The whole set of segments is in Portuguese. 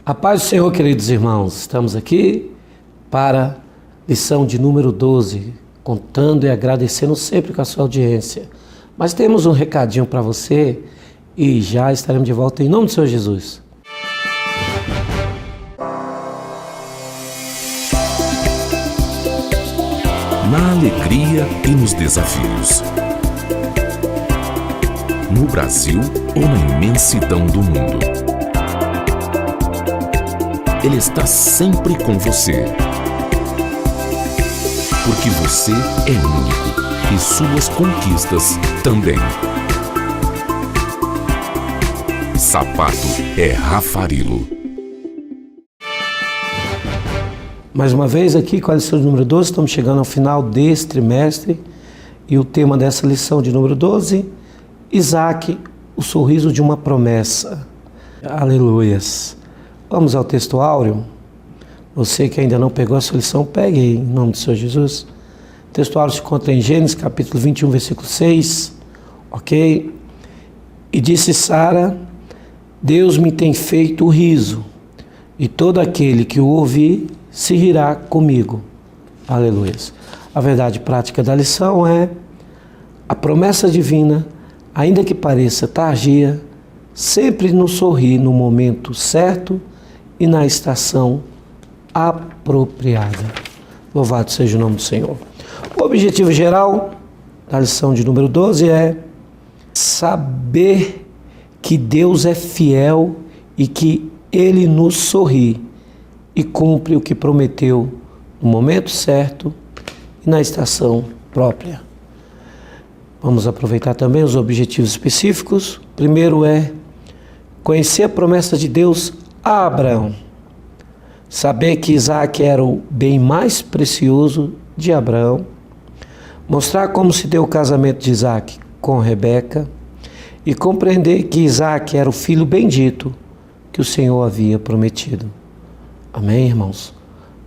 A paz do Senhor, queridos irmãos, estamos aqui para a lição de número 12, contando e agradecendo sempre com a sua audiência. Mas temos um recadinho para você e já estaremos de volta em nome do Senhor Jesus. Na alegria e nos desafios. No Brasil ou na imensidão do mundo. Ele está sempre com você. Porque você é único e suas conquistas também. Sapato é Rafarilo. Mais uma vez aqui com a lição de número 12, estamos chegando ao final deste trimestre e o tema dessa lição de número 12, Isaac, o sorriso de uma promessa. Aleluias. Vamos ao texto áureo. Você que ainda não pegou a sua lição, pegue aí, em nome do Senhor Jesus. O texto áureo se encontra em Gênesis capítulo 21, versículo 6, ok? E disse Sara, Deus me tem feito o riso, e todo aquele que o ouvir se rirá comigo. Aleluia. A verdade prática da lição é a promessa divina, ainda que pareça tardia, sempre nos sorri no momento certo e na estação apropriada. Louvado seja o nome do Senhor. O objetivo geral da lição de número 12 é saber que Deus é fiel e que Ele nos sorri e cumpre o que prometeu no momento certo e na estação própria. Vamos aproveitar também os objetivos específicos. Primeiro é conhecer a promessa de Deus a Abraão. Saber que Isaac era o bem mais precioso de Abraão. Mostrar como se deu o casamento de Isaac com Rebeca. E compreender que Isaac era o filho bendito que o Senhor havia prometido. Amém, irmãos?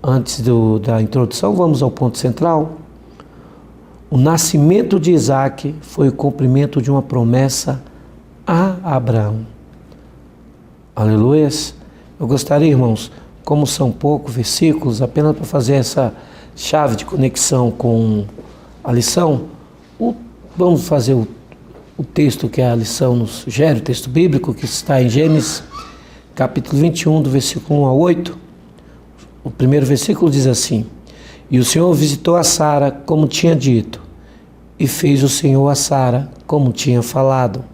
Antes da introdução, vamos ao ponto central. O nascimento de Isaac foi o cumprimento de uma promessa a Abraão. Aleluias. Eu gostaria, irmãos, como são poucos versículos, apenas para fazer essa chave de conexão com a lição, vamos fazer o texto que a lição nos sugere, o texto bíblico que está em Gênesis, capítulo 21, do versículo 1 a 8. O primeiro versículo diz assim: E o Senhor visitou a Sara como tinha dito, e fez o Senhor a Sara como tinha falado.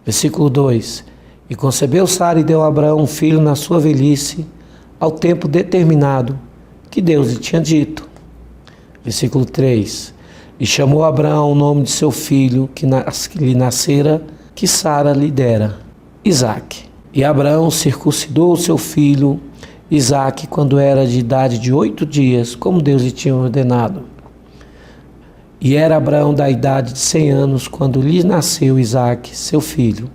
Versículo 2: E concebeu Sara e deu a Abraão um filho na sua velhice, ao tempo determinado que Deus lhe tinha dito. Versículo 3: E chamou Abraão o nome de seu filho que lhe nascera, que Sara lhe dera, Isaque. E Abraão circuncidou o seu filho Isaque quando era de idade de 8 dias, como Deus lhe tinha ordenado. E era Abraão da idade de 100 anos quando lhe nasceu Isaque, seu filho.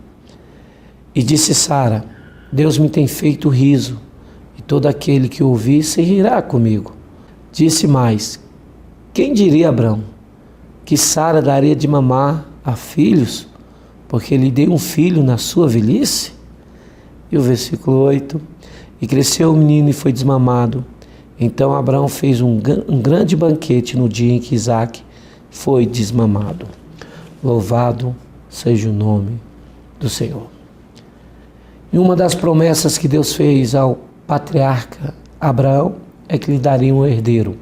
E disse Sara, Deus me tem feito riso, e todo aquele que ouvir se rirá comigo. Disse mais, quem diria Abraão, que Sara daria de mamar a filhos, porque lhe dei um filho na sua velhice? E o versículo 8, e cresceu o menino e foi desmamado. Então Abraão fez um grande banquete no dia em que Isaque foi desmamado. Louvado seja o nome do Senhor. E uma das promessas que Deus fez ao patriarca Abraão é que lhe daria um herdeiro.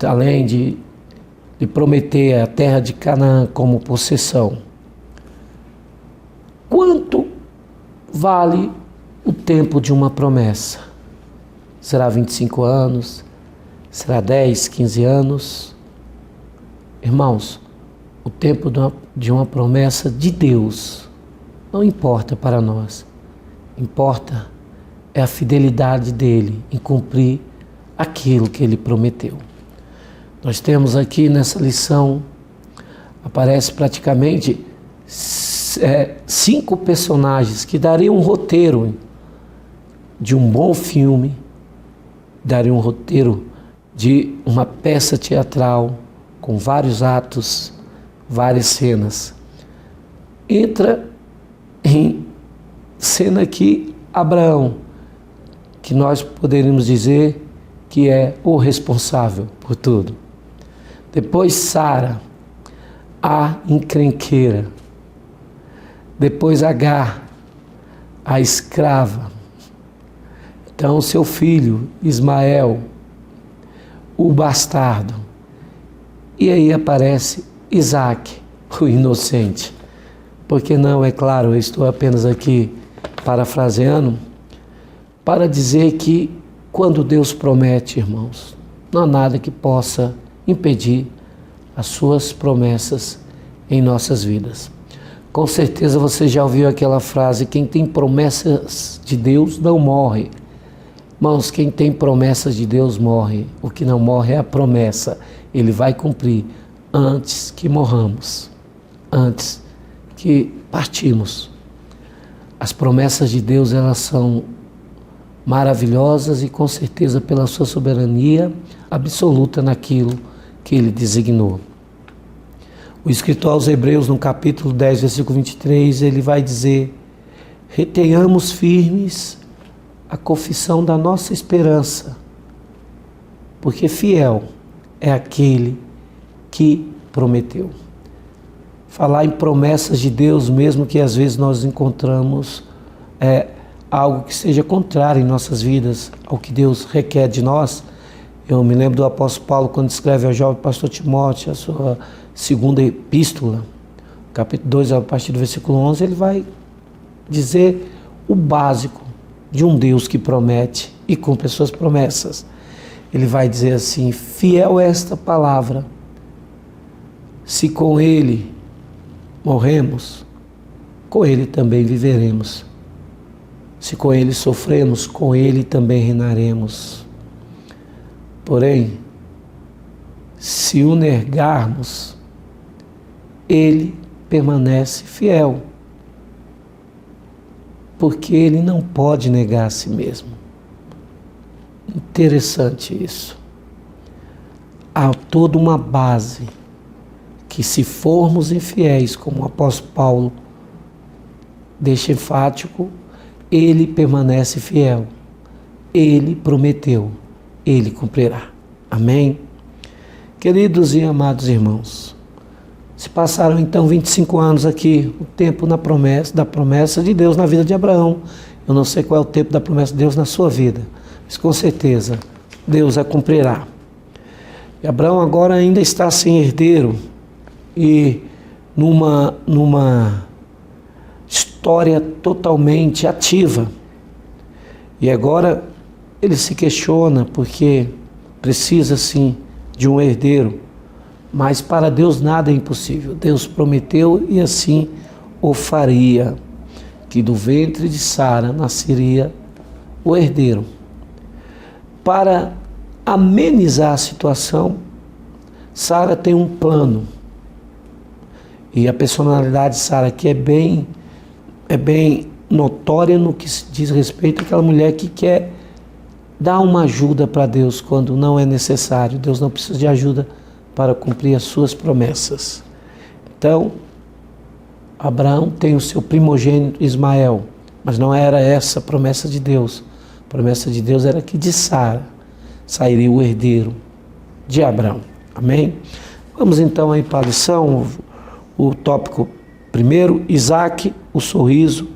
Além de lhe prometer a terra de Canaã como possessão. Quanto vale o tempo de uma promessa? Será 25 anos? Será 10, 15 anos? Irmãos, o tempo de uma promessa de Deus não importa para nós. Importa é a fidelidade dele em cumprir aquilo que ele prometeu. Nós temos aqui nessa lição, aparece praticamente 5 personagens que dariam um roteiro de um bom filme, dariam um roteiro de uma peça teatral com vários atos, várias cenas. Entra em cena aqui Abraão, que nós poderíamos dizer que é o responsável por tudo. Depois Sara, a encrenqueira. Depois Agar, a escrava. Então seu filho Ismael, o bastardo. E aí aparece Isaac, o inocente. Porque não, é claro, eu estou apenas aqui parafraseando, para dizer que quando Deus promete, irmãos, não há nada que possa impedir as suas promessas em nossas vidas. Com certeza você já ouviu aquela frase: quem tem promessas de Deus não morre. Irmãos, quem tem promessas de Deus morre. O que não morre é a promessa. Ele vai cumprir antes que morramos, antes que partimos. As promessas de Deus, elas são maravilhosas e com certeza pela sua soberania absoluta naquilo que Ele designou. O escritor aos Hebreus, no capítulo 10, versículo 23, ele vai dizer: retenhamos firmes a confissão da nossa esperança, porque fiel é aquele que prometeu. Falar em promessas de Deus, mesmo que às vezes nós encontramos algo que seja contrário em nossas vidas ao que Deus requer de nós. Eu me lembro do apóstolo Paulo, quando escreve ao jovem pastor Timóteo, a sua segunda epístola, capítulo 2, a partir do versículo 11, ele vai dizer o básico de um Deus que promete e cumpre as suas promessas. Ele vai dizer assim: fiel é esta palavra, se com Ele morremos, com Ele também viveremos. Se com Ele sofremos, com Ele também reinaremos. Porém, se o negarmos, Ele permanece fiel, porque Ele não pode negar a si mesmo. Interessante isso. Há toda uma base que, se formos infiéis, como o apóstolo Paulo deixa enfático, Ele permanece fiel. Ele prometeu, Ele cumprirá. Amém? Queridos e amados irmãos, se passaram então 25 anos aqui, o tempo da promessa de Deus na vida de Abraão. Eu não sei qual é o tempo da promessa de Deus na sua vida, mas com certeza Deus a cumprirá. E Abraão agora ainda está sem herdeiro e numa história totalmente ativa. E agora ele se questiona porque precisa sim de um herdeiro, mas para Deus nada é impossível. Deus prometeu e assim o faria, que do ventre de Sara nasceria o herdeiro. Para amenizar a situação, Sara tem um plano. E a personalidade de Sara aqui é bem notória no que se diz respeito àquela mulher que quer dar uma ajuda para Deus quando não é necessário. Deus não precisa de ajuda para cumprir as suas promessas. Então, Abraão tem o seu primogênito Ismael, mas não era essa a promessa de Deus. A promessa de Deus era que de Sara sairia o herdeiro de Abraão. Amém? Vamos então aí para a lição, o tópico primeiro, Isaac, o sorriso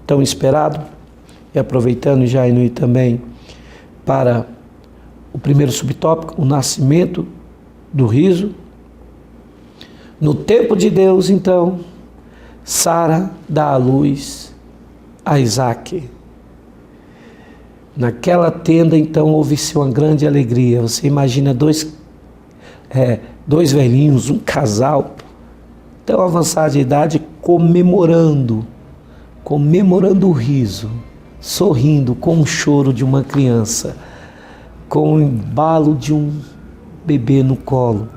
tão esperado, e aproveitando já indo também para o primeiro subtópico, o nascimento do riso. No tempo de Deus, então, Sara dá à luz a Isaac. Naquela tenda, então, houve-se uma grande alegria. Você imagina dois velhinhos, um casal, tão avançado de idade, comemorando o riso, sorrindo com o choro de uma criança, com o embalo de um bebê no colo,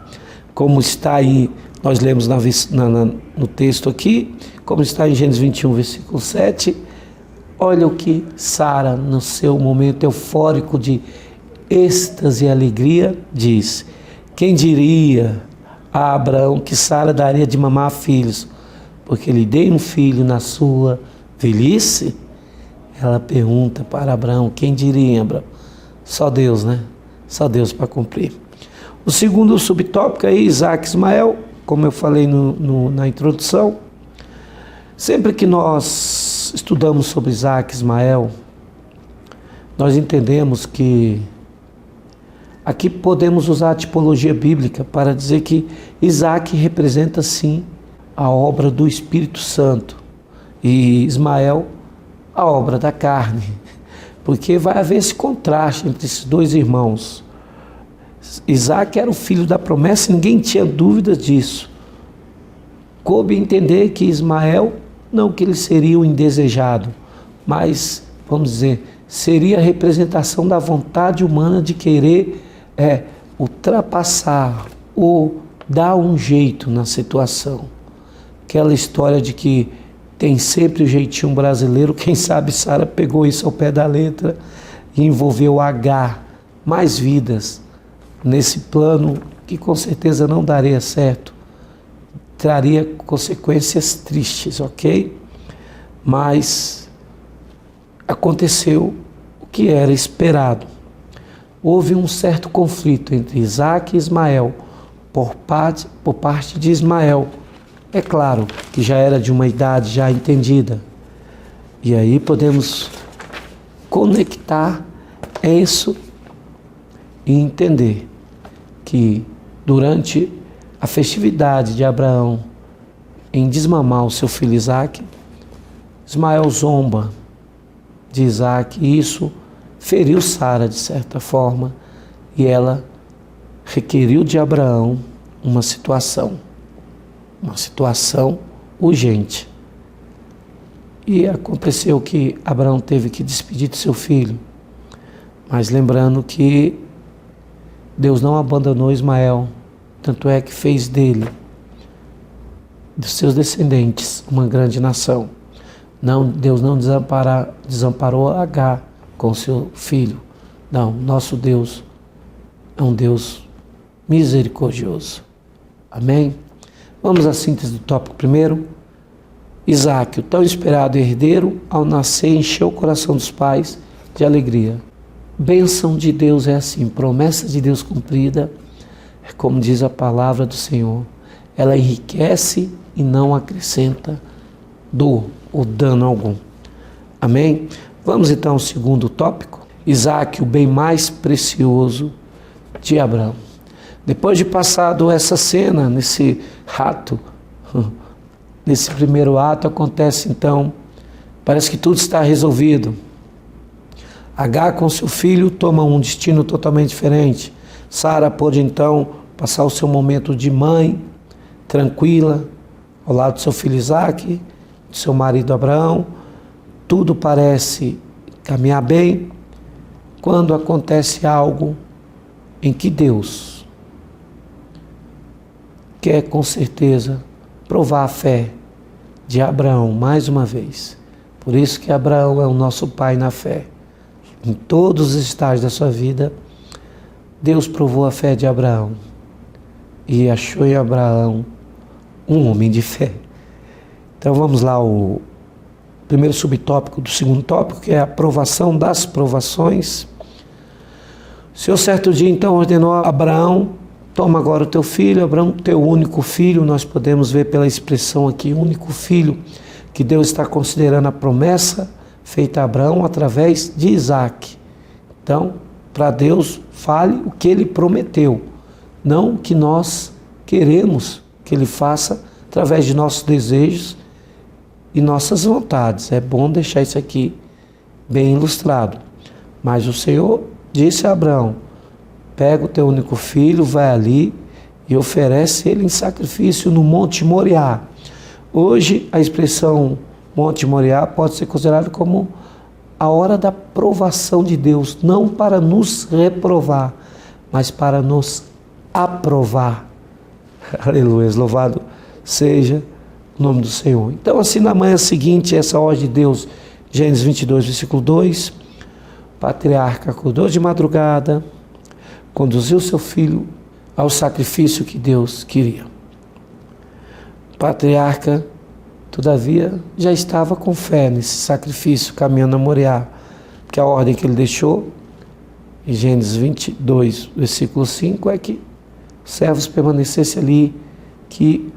como está aí, nós lemos no texto aqui, como está em Gênesis 21, versículo 7, olha o que Sara, no seu momento eufórico de êxtase e alegria, diz: quem diria a Abraão que Sara daria de mamar filhos, porque lhe dei um filho na sua velhice? ela pergunta para Abraão, quem diria, Abraão? Só Deus, né? Só Deus para cumprir. O segundo subtópico é Isaac e Ismael, como eu falei na introdução. Sempre que nós estudamos sobre Isaac e Ismael, nós entendemos que aqui podemos usar a tipologia bíblica para dizer que Isaac representa sim a obra do Espírito Santo e Ismael a obra da carne, porque vai haver esse contraste entre esses dois irmãos. Isaac era o filho da promessa, ninguém tinha dúvida disso. Coube entender que Ismael, não que ele seria o indesejado, mas, vamos dizer, seria a representação da vontade humana de querer ultrapassar ou dar um jeito na situação. Aquela história de que tem sempre o jeitinho brasileiro, quem sabe Sara pegou isso ao pé da letra e envolveu Agar, mais vidas, nesse plano que com certeza não daria certo, traria consequências tristes, ok? Mas aconteceu o que era esperado. Houve um certo conflito entre Isaac e Ismael, por parte de Ismael. É claro que já era de uma idade já entendida. E aí podemos conectar isso e entender que durante a festividade de Abraão em desmamar o seu filho Isaac, Ismael zomba de Isaac e isso feriu Sara de certa forma e ela requeriu de Abraão uma situação urgente. E aconteceu que Abraão teve que despedir de seu filho, mas lembrando que Deus não abandonou Ismael, tanto é que fez dele, dos seus descendentes, uma grande nação. Deus não desamparou Agar com seu filho. Não, nosso Deus é um Deus misericordioso. Amém? Vamos à síntese do tópico primeiro. Isaac, o tão esperado herdeiro, ao nascer, encheu o coração dos pais de alegria. Bênção de Deus é assim, promessa de Deus cumprida, é como diz a palavra do Senhor. Ela enriquece e não acrescenta dor ou dano algum. Amém? Vamos então ao segundo tópico. Isaac, o bem mais precioso de Abraão. Depois de passado essa cena, nesse primeiro ato, acontece então, parece que tudo está resolvido. Agar com seu filho toma um destino totalmente diferente. Sara pôde então passar o seu momento de mãe, tranquila, ao lado do seu filho Isaac, do seu marido Abraão. Tudo parece caminhar bem, quando acontece algo em que Deus quer com certeza provar a fé de Abraão mais uma vez. Por isso que Abraão é o nosso pai na fé. Em todos os estágios da sua vida, Deus provou a fé de Abraão e achou em Abraão um homem de fé. Então vamos lá, o primeiro subtópico do segundo tópico, que é a provação das provações. O Senhor certo dia então ordenou a Abraão: toma agora o teu filho, Abraão, teu único filho. Nós podemos ver pela expressão aqui, único filho, que Deus está considerando a promessa feita a Abraão através de Isaac. Então, para Deus, fale o que Ele prometeu, não o que nós queremos que Ele faça através de nossos desejos e nossas vontades. É bom deixar isso aqui bem ilustrado. Mas o Senhor disse a Abraão: pega o teu único filho, vai ali e oferece ele em sacrifício no Monte Moriá. Hoje, a expressão Monte Moriá pode ser considerado como a hora da provação de Deus, não para nos reprovar, mas para nos aprovar. Aleluia, louvado seja o nome do Senhor. Então, assim, na manhã seguinte, essa ordem de Deus, Gênesis 22, versículo 2, o patriarca acordou de madrugada, conduziu seu filho ao sacrifício que Deus queria. O patriarca Todavia, já estava com fé nesse sacrifício, caminhando a Moriá, porque a ordem que ele deixou, em Gênesis 22, versículo 5, é que os servos permanecessem ali, que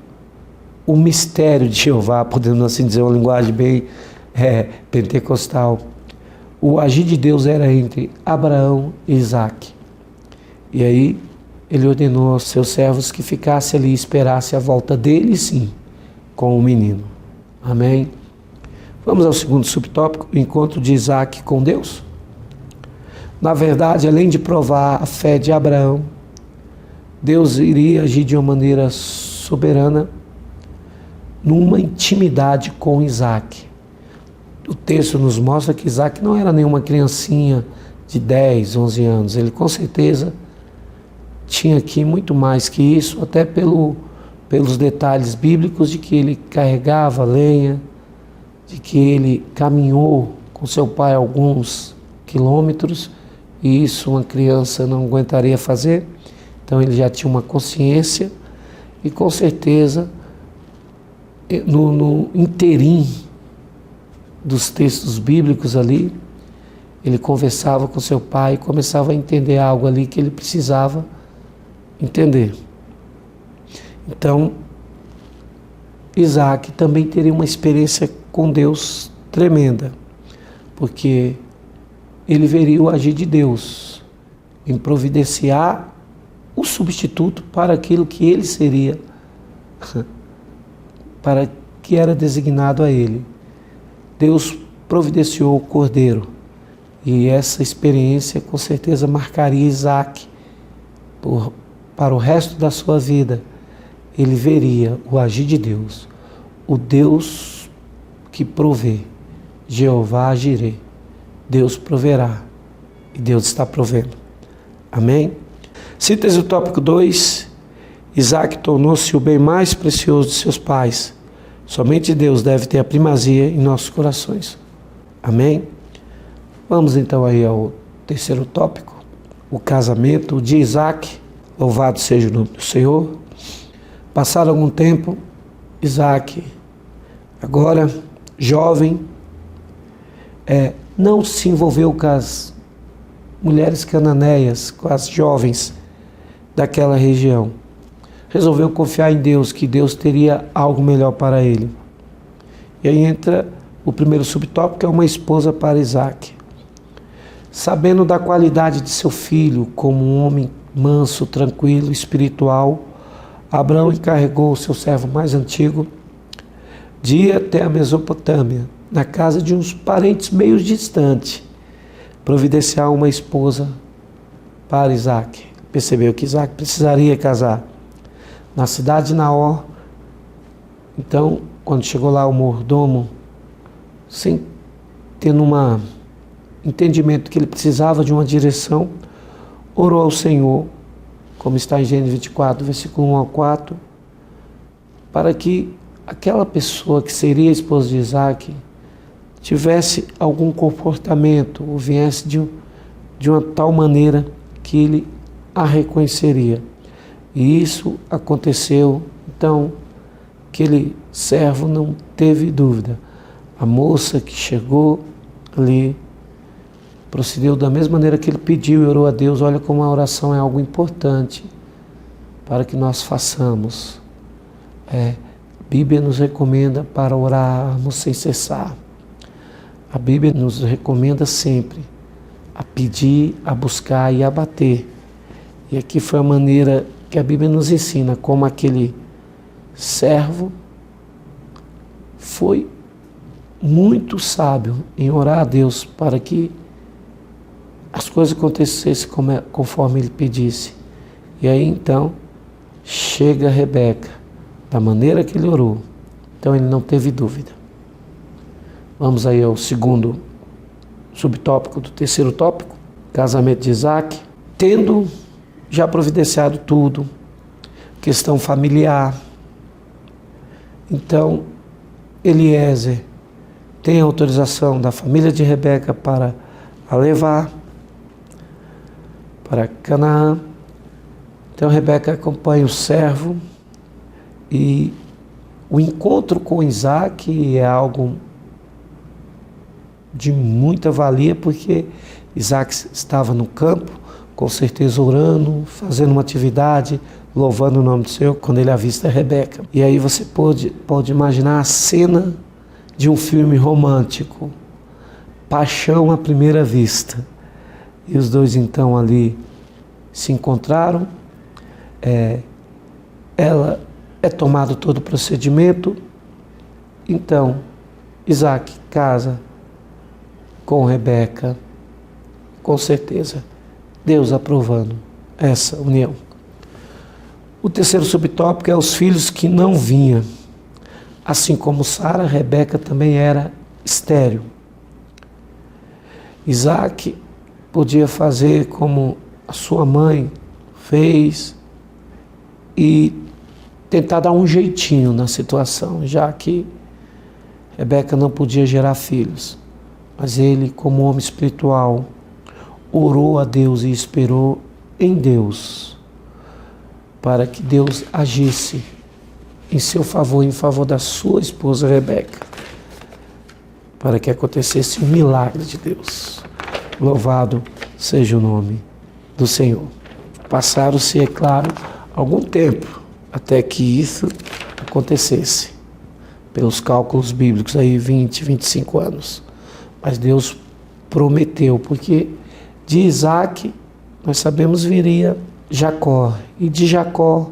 o mistério de Jeová, podemos assim dizer, uma linguagem bem pentecostal, o agir de Deus era entre Abraão e Isaque. E aí ele ordenou aos seus servos que ficassem ali e esperassem a volta dele, sim, com o menino. Amém? Vamos ao segundo subtópico, o encontro de Isaque com Deus. Na verdade, além de provar a fé de Abraão, Deus iria agir de uma maneira soberana numa intimidade com Isaque. O texto nos mostra que Isaque não era nenhuma criancinha de 10, 11 anos. Ele com certeza tinha aqui muito mais que isso, até pelos detalhes bíblicos de que ele carregava lenha, de que ele caminhou com seu pai alguns quilômetros, e isso uma criança não aguentaria fazer. Então ele já tinha uma consciência, e com certeza no interim dos textos bíblicos ali, ele conversava com seu pai e começava a entender algo ali que ele precisava entender. Então, Isaque também teria uma experiência com Deus tremenda, porque ele veria o agir de Deus em providenciar o substituto para aquilo que ele seria, para que era designado a ele. Deus providenciou o cordeiro, e essa experiência com certeza marcaria Isaque para o resto da sua vida. Ele veria o agir de Deus, o Deus que provê, Jeová Jireh, Deus proverá, e Deus está provendo. Amém? Síntese do tópico 2, Isaque tornou-se o bem mais precioso de seus pais. Somente Deus deve ter a primazia em nossos corações. Amém? Vamos então aí ao terceiro tópico, o casamento de Isaque. Louvado seja o nome do Senhor. Passado algum tempo, Isaque, agora jovem, não se envolveu com as mulheres cananeias, com as jovens daquela região. Resolveu confiar em Deus, que Deus teria algo melhor para ele. E aí entra o primeiro subtópico, que é uma esposa para Isaque. Sabendo da qualidade de seu filho como um homem manso, tranquilo, espiritual, Abraão encarregou o seu servo mais antigo de ir até a Mesopotâmia, na casa de uns parentes meio distantes, providenciar uma esposa para Isaque. Percebeu que Isaque precisaria casar na cidade de Naor. Então, quando chegou lá, o mordomo, sem ter entendimento que ele precisava de uma direção, orou ao Senhor, como está em Gênesis 24, versículo 1 ao 4, para que aquela pessoa que seria a esposa de Isaque tivesse algum comportamento, ou viesse de uma tal maneira que ele a reconheceria. E isso aconteceu. Então, aquele servo não teve dúvida. A moça que chegou ali procedeu da mesma maneira que ele pediu e orou a Deus. Olha como a oração é algo importante para que nós façamos. A Bíblia nos recomenda para orarmos sem cessar. A Bíblia nos recomenda sempre a pedir, a buscar e a bater. E aqui foi a maneira que a Bíblia nos ensina, como aquele servo foi muito sábio em orar a Deus para que as coisas acontecessem conforme ele pedisse. E aí então chega Rebeca, da maneira que ele orou. Então ele não teve dúvida. Vamos aí ao segundo subtópico do terceiro tópico, casamento de Isaque. Tendo já providenciado tudo, questão familiar, então Eliezer tem a autorização da família de Rebeca para a levar para Canaã. Então Rebeca acompanha o servo e O encontro com Isaac é algo de muita valia, porque Isaac estava no campo, com certeza orando, fazendo uma atividade, louvando o nome do Senhor, quando ele avista Rebeca. E aí você pode imaginar a cena de um filme romântico, paixão à primeira vista. E os dois então ali se encontraram, ela é tomado todo o procedimento, então Isaac casa com Rebeca, com certeza, Deus aprovando essa união. O terceiro subtópico é os filhos que não vinham. Assim como Sara, Rebeca também era estéril. Isaac podia fazer como a sua mãe fez e tentar dar um jeitinho na situação, já que Rebeca não podia gerar filhos. Mas ele, como homem espiritual, orou a Deus e esperou em Deus para que Deus agisse em seu favor, em favor da sua esposa Rebeca, para que acontecesse um milagre de Deus. Louvado seja o nome do Senhor. Passaram-se, é claro, algum tempo até que isso acontecesse, pelos cálculos bíblicos, aí 20, 25 anos. Mas Deus prometeu, porque de Isaac, nós sabemos, viria Jacó, e de Jacó,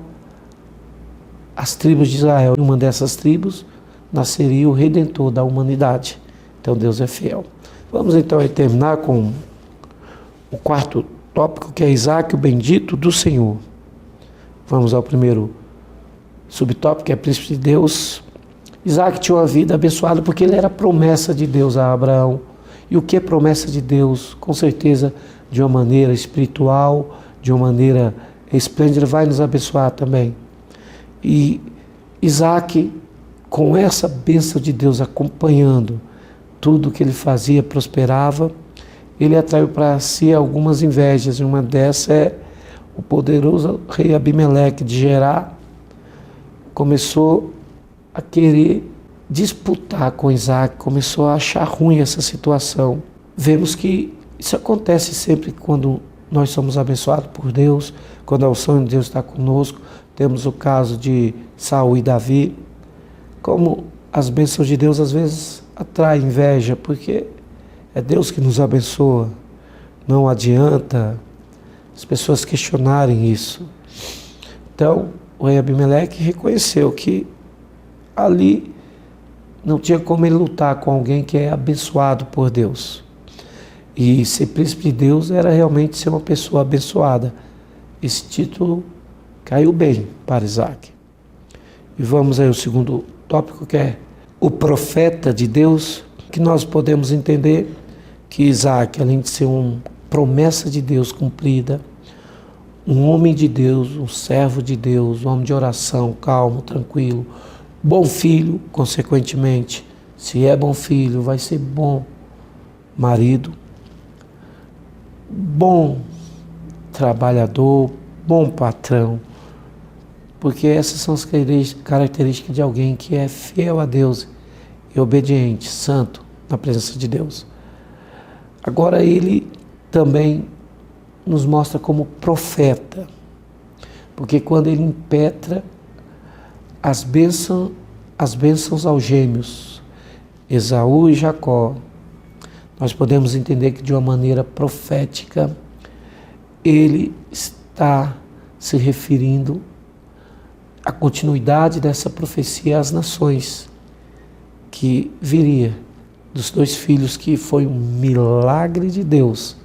as tribos de Israel. Em uma dessas tribos, nasceria o Redentor da humanidade. Então Deus é fiel. Vamos então aí terminar com o quarto tópico, que é Isaac, o bendito do Senhor. Vamos ao primeiro subtópico, que é príncipe de Deus. Isaac tinha uma vida abençoada porque ele era promessa de Deus a Abraão. E o que é promessa de Deus? Com certeza, de uma maneira espiritual, de uma maneira esplêndida, vai nos abençoar também. E Isaac, com essa bênção de Deus acompanhando tudo que ele fazia, prosperava, ele atraiu para si algumas invejas. E uma dessas é o poderoso rei Abimeleque de Gerar. Começou a querer disputar com Isaac, começou a achar ruim essa situação. Vemos que isso acontece sempre quando nós somos abençoados por Deus, quando a unção de Deus está conosco. Temos o caso de Saul e Davi. Como as bênçãos de Deus às vezes atraem inveja, porque é Deus que nos abençoa. Não adianta as pessoas questionarem isso. Então, o rei Abimeleque reconheceu que ali não tinha como ele lutar com alguém que é abençoado por Deus. E ser príncipe de Deus era realmente ser uma pessoa abençoada. Esse título caiu bem para Isaac. E vamos aí ao segundo tópico, que é o profeta de Deus, que nós podemos entender que Isaac, além de ser uma promessa de Deus cumprida, um homem de Deus, um servo de Deus, um homem de oração, calmo, tranquilo, bom filho, consequentemente, se é bom filho, vai ser bom marido, bom trabalhador, bom patrão, porque essas são as características de alguém que é fiel a Deus e obediente, santo na presença de Deus. Agora ele também nos mostra como profeta, porque quando ele impetra as bênçãos aos gêmeos, Esaú e Jacó, nós podemos entender que de uma maneira profética ele está se referindo à continuidade dessa profecia às nações, que viria dos dois filhos, que foi um milagre de Deus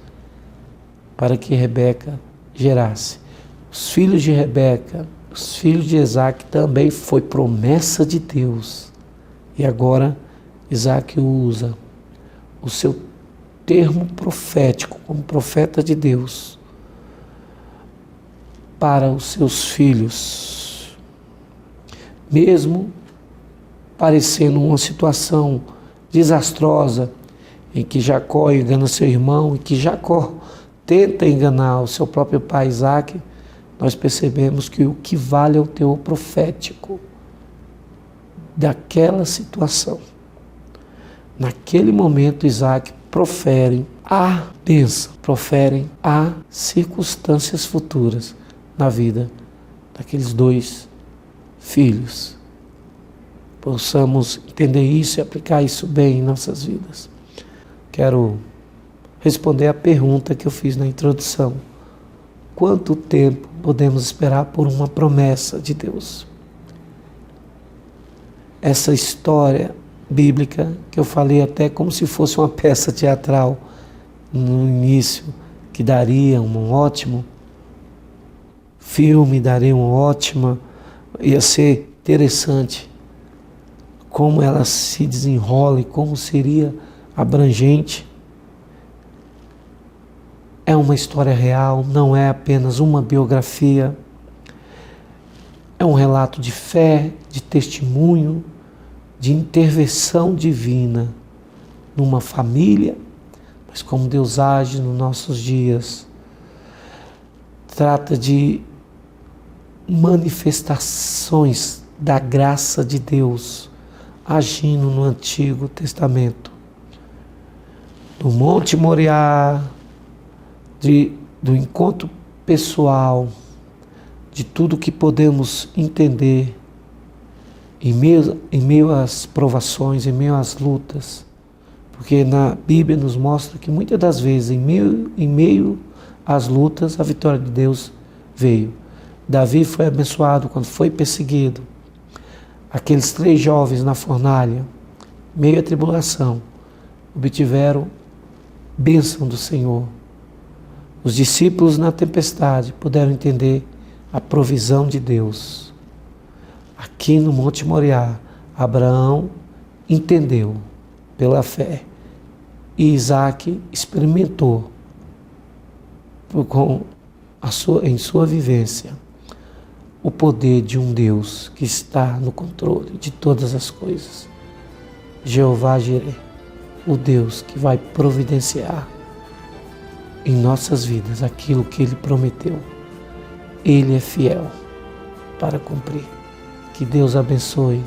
para que Rebeca gerasse. Os filhos de Rebeca, os filhos de Isaac também foi promessa de Deus. E agora Isaac usa o seu termo profético como profeta de Deus para os seus filhos. Mesmo parecendo uma situação desastrosa em que Jacó engana seu irmão e que Jacó tenta enganar o seu próprio pai Isaac, nós percebemos que o que vale é o teor profético daquela situação. Naquele momento, Isaac profere a bênção, profere a circunstâncias futuras na vida daqueles 2 filhos. Possamos entender isso e aplicar isso bem em nossas vidas. Quero responder a pergunta que eu fiz na introdução. Quanto tempo podemos esperar por uma promessa de Deus? Essa história bíblica, que eu falei até como se fosse uma peça teatral no início, que daria um ótimo filme, daria uma ótima, ia ser interessante como ela se desenrola e como seria abrangente. É uma história real, não é apenas uma biografia. É um relato de fé, de testemunho, de intervenção divina numa família, mas como Deus age nos nossos dias. Trata de manifestações da graça de Deus agindo no Antigo Testamento. Do Monte Moriá, do encontro pessoal, de tudo que podemos entender em meio às provações, em meio às lutas, porque na Bíblia nos mostra que muitas das vezes, em meio às lutas, a vitória de Deus veio. Davi foi abençoado quando foi perseguido. Aqueles 3 jovens na fornalha, meio à tribulação, obtiveram bênção do Senhor. Os discípulos na tempestade puderam entender a provisão de Deus. Aqui no Monte Moriá, Abraão entendeu pela fé e Isaac experimentou em sua vivência o poder de um Deus que está no controle de todas as coisas. Jeová Jireh, o Deus que vai providenciar em nossas vidas aquilo que Ele prometeu. Ele é fiel para cumprir. Que Deus abençoe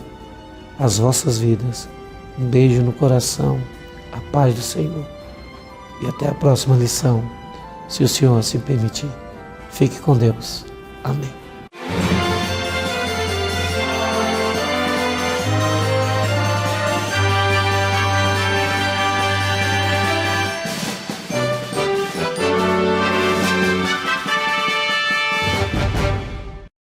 as vossas vidas. Um beijo no coração, a paz do Senhor. E até a próxima lição, se o Senhor assim permitir. Fique com Deus. Amém.